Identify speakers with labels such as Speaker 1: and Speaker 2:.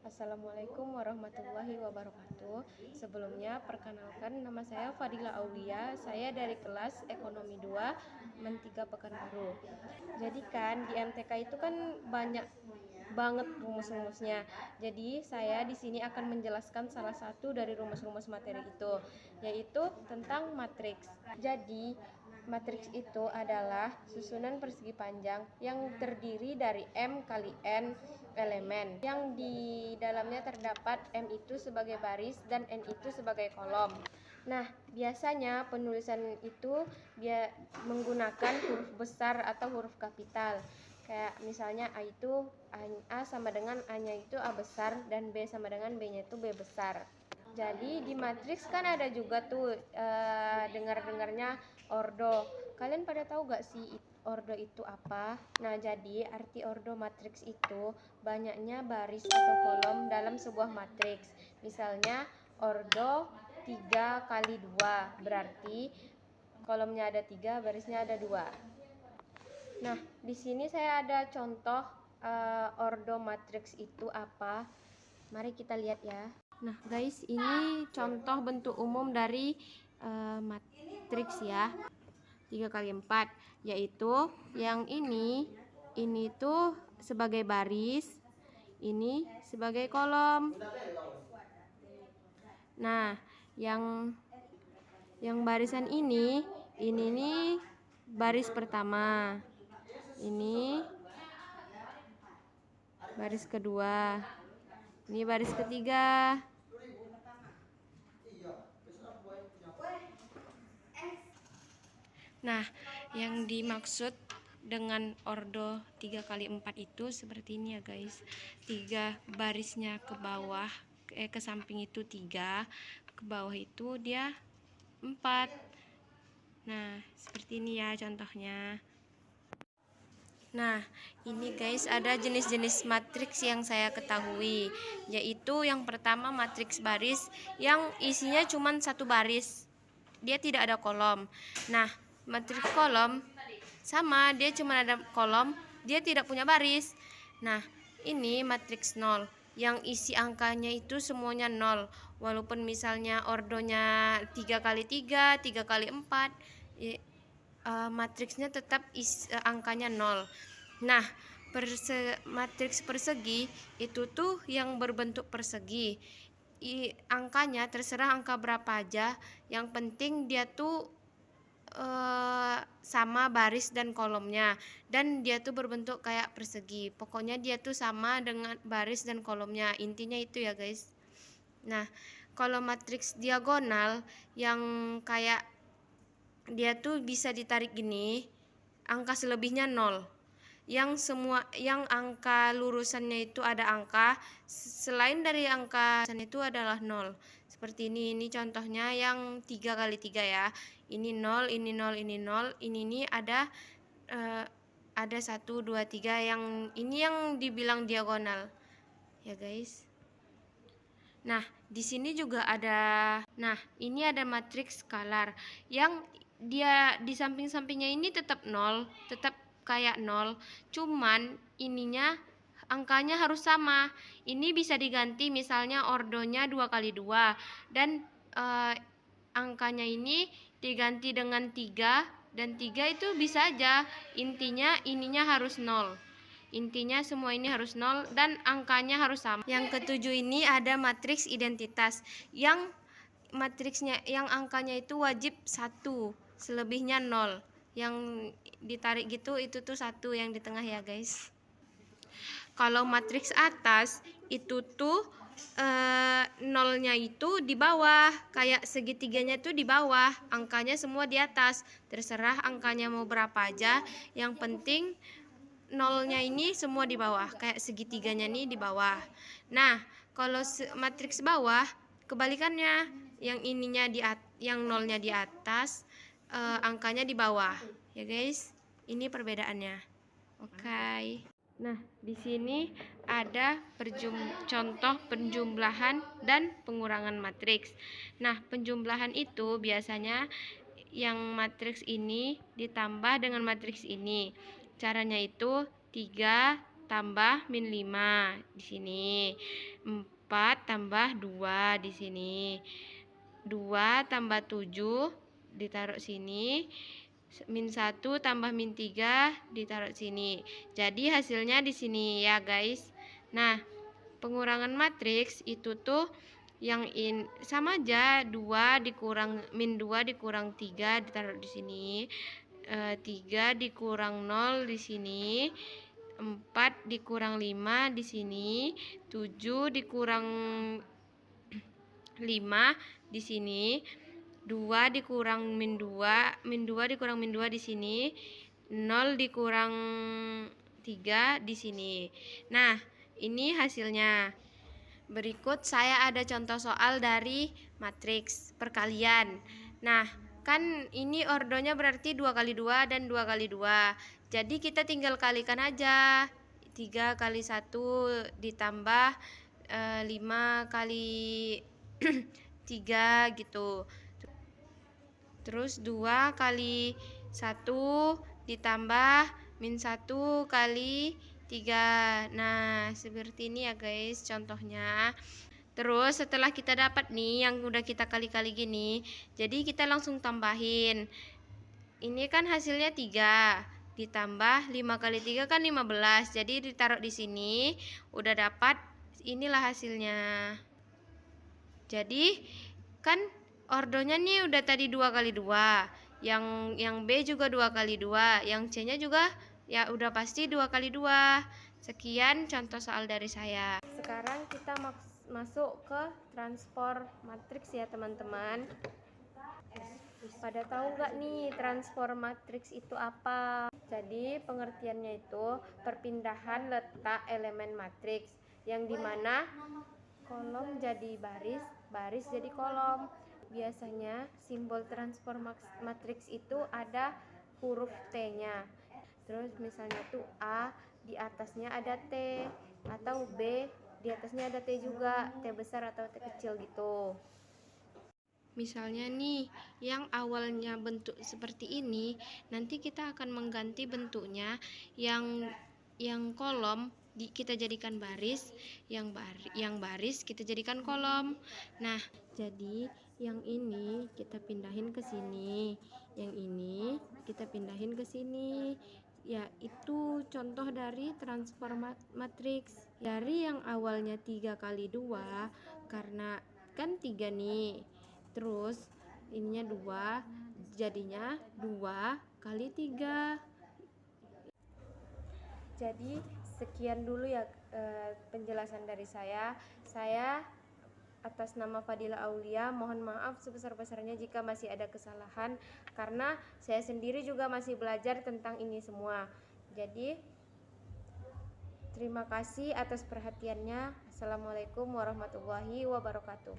Speaker 1: Assalamualaikum warahmatullahi wabarakatuh. Sebelumnya, perkenalkan nama saya Fadila Aulia. Saya dari kelas Ekonomi 2 Men 3 Pekanbaru. Jadi kan di MTK itu kan banyak banget rumus-rumusnya. Jadi saya di sini akan menjelaskan salah satu dari rumus-rumus materi itu, yaitu tentang matriks. Jadi matriks itu adalah susunan persegi panjang yang terdiri dari M kali N elemen, yang di dalamnya terdapat M itu sebagai baris dan N itu sebagai kolom. Nah, biasanya penulisan itu dia menggunakan huruf besar atau huruf kapital. Kayak misalnya A sama dengan A-nya itu A besar dan B sama dengan B-nya itu B besar. Jadi di matriks kan ada juga tuh dengar-dengarnya ordo. Kalian pada tahu gak sih ordo itu apa? Nah, jadi arti ordo matriks itu banyaknya baris atau kolom dalam sebuah matriks. Misalnya ordo 3 kali 2 berarti kolomnya ada 3, barisnya ada 2. Nah, di sini saya ada contoh ordo matriks itu apa. Mari kita lihat ya. Nah, guys, ini contoh bentuk umum dari matriks ya. 3 kali 4, yaitu yang ini tuh sebagai baris, ini sebagai kolom. Nah, yang barisan ini nih baris pertama. Ini baris kedua. Ini baris ketiga. Nah, yang dimaksud dengan ordo 3 kali 4 itu seperti ini ya guys. 3 barisnya ke bawah, ke samping itu 3, ke bawah itu dia 4. Nah, seperti ini ya contohnya. Nah, ini guys ada jenis-jenis matriks yang saya ketahui, yaitu yang pertama matriks baris yang isinya cuma satu baris, dia tidak ada kolom. Nah, matriks kolom sama, dia cuma ada kolom, dia tidak punya baris. Nah, ini matriks 0 yang isi angkanya itu semuanya 0, walaupun misalnya ordonya 3 kali 3, 3 kali 4, matriksnya tetap angkanya 0. Nah, matriks persegi itu tuh yang berbentuk persegi. Angkanya terserah angka berapa aja, yang penting dia tuh sama baris dan kolomnya, dan dia tuh berbentuk kayak persegi. Pokoknya dia tuh sama dengan baris dan kolomnya, intinya itu ya guys. Nah, kalau matriks diagonal yang kayak dia tuh bisa ditarik gini, angka selebihnya 0. Yang angka lurusannya itu ada angka, selain dari angka itu adalah 0. Seperti ini contohnya yang 3 kali 3 ya. Ini 0, ini 0, ini 0, ini ada 1, 2, 3, yang ini yang dibilang diagonal. Ya guys. Nah, di sini juga ada. Nah, ini ada matriks skalar yang dia di samping-sampingnya ini tetap 0, tetap kayak 0, cuman ininya angkanya harus sama. Ini bisa diganti, misalnya ordonya 2 kali 2 dan angkanya ini diganti dengan 3, dan 3 itu bisa aja. Intinya ininya harus 0. Intinya semua ini harus 0 dan angkanya harus sama. Yang ketujuh ini ada matriks identitas yang matriksnya yang angkanya itu wajib 1, selebihnya 0. Yang ditarik gitu itu tuh 1 yang di tengah ya guys. Kalau matriks atas itu tuh nolnya itu di bawah, kayak segitiganya tuh di bawah, angkanya semua di atas. Terserah angkanya mau berapa aja, yang penting nolnya ini semua di bawah, kayak segitiganya nih di bawah. Nah, kalau matriks bawah kebalikannya, yang ininya yang nolnya di atas, angkanya di bawah. Ya guys, ini perbedaannya. Oke. Nah, di sini ada contoh penjumlahan dan pengurangan matriks. Nah, penjumlahan itu biasanya yang matriks ini ditambah dengan matriks ini. Caranya itu 3 tambah min 5 di sini. 4 tambah 2 di sini. 2 tambah 7 ditaruh sini. Min 1 tambah min 3 ditaruh sini. Jadi hasilnya di sini ya guys. Nah, pengurangan matriks itu tuh yang sama aja, 2 dikurang min 2 dikurang 3 ditaruh di sini. 3 dikurang 0 di sini. 4 dikurang 5 di sini. 7 dikurang 5 di sini. 2 dikurang min 2, min 2 dikurang min 2 di sini. 0 dikurang 3 di sini. Nah, ini hasilnya. Berikut saya ada contoh soal dari matriks perkalian. Nah, kan ini ordonya berarti 2 kali 2 dan 2 kali 2. Jadi kita tinggal kalikan aja. 3 kali 1 ditambah 5 kali 3 gitu. Terus 2 kali 1 ditambah min 1 kali 3. Nah, seperti ini ya guys contohnya. Terus setelah kita dapat nih yang udah kita kali-kali gini, jadi kita langsung tambahin. Ini kan hasilnya 3 ditambah 5 kali 3 kan 15. Jadi ditaruh di sini, udah dapat, inilah hasilnya. Jadi kan ordonya nih udah tadi 2 kali 2. Yang B juga 2 kali 2, yang C-nya juga ya udah pasti 2 kali 2. Sekian contoh soal dari saya. Sekarang kita masuk ke transform matriks ya teman-teman. Pada tahu nggak nih transform matriks itu apa? Jadi pengertiannya itu perpindahan letak elemen matriks yang dimana kolom jadi baris, baris jadi kolom. Biasanya simbol transform matriks itu ada huruf T-nya. Terus misalnya tuh A di atasnya ada T, atau B di atasnya ada T juga, T besar atau T kecil gitu. Misalnya nih, yang awalnya bentuk seperti ini, nanti kita akan mengganti bentuknya yang kolom kita jadikan baris, yang baris kita jadikan kolom. Nah, jadi yang ini kita pindahin ke sini, yang ini kita pindahin ke sini. Ya, itu contoh dari transform matriks. Dari yang awalnya 3 kali 2, karena kan 3 nih, terus ininya 2, jadinya 2 kali 3. Jadi sekian dulu ya penjelasan dari saya. Saya atas nama Fadila Aulia mohon maaf sebesar-besarnya jika masih ada kesalahan, karena saya sendiri juga masih belajar tentang ini semua. Jadi terima kasih atas perhatiannya. Assalamualaikum warahmatullahi wabarakatuh.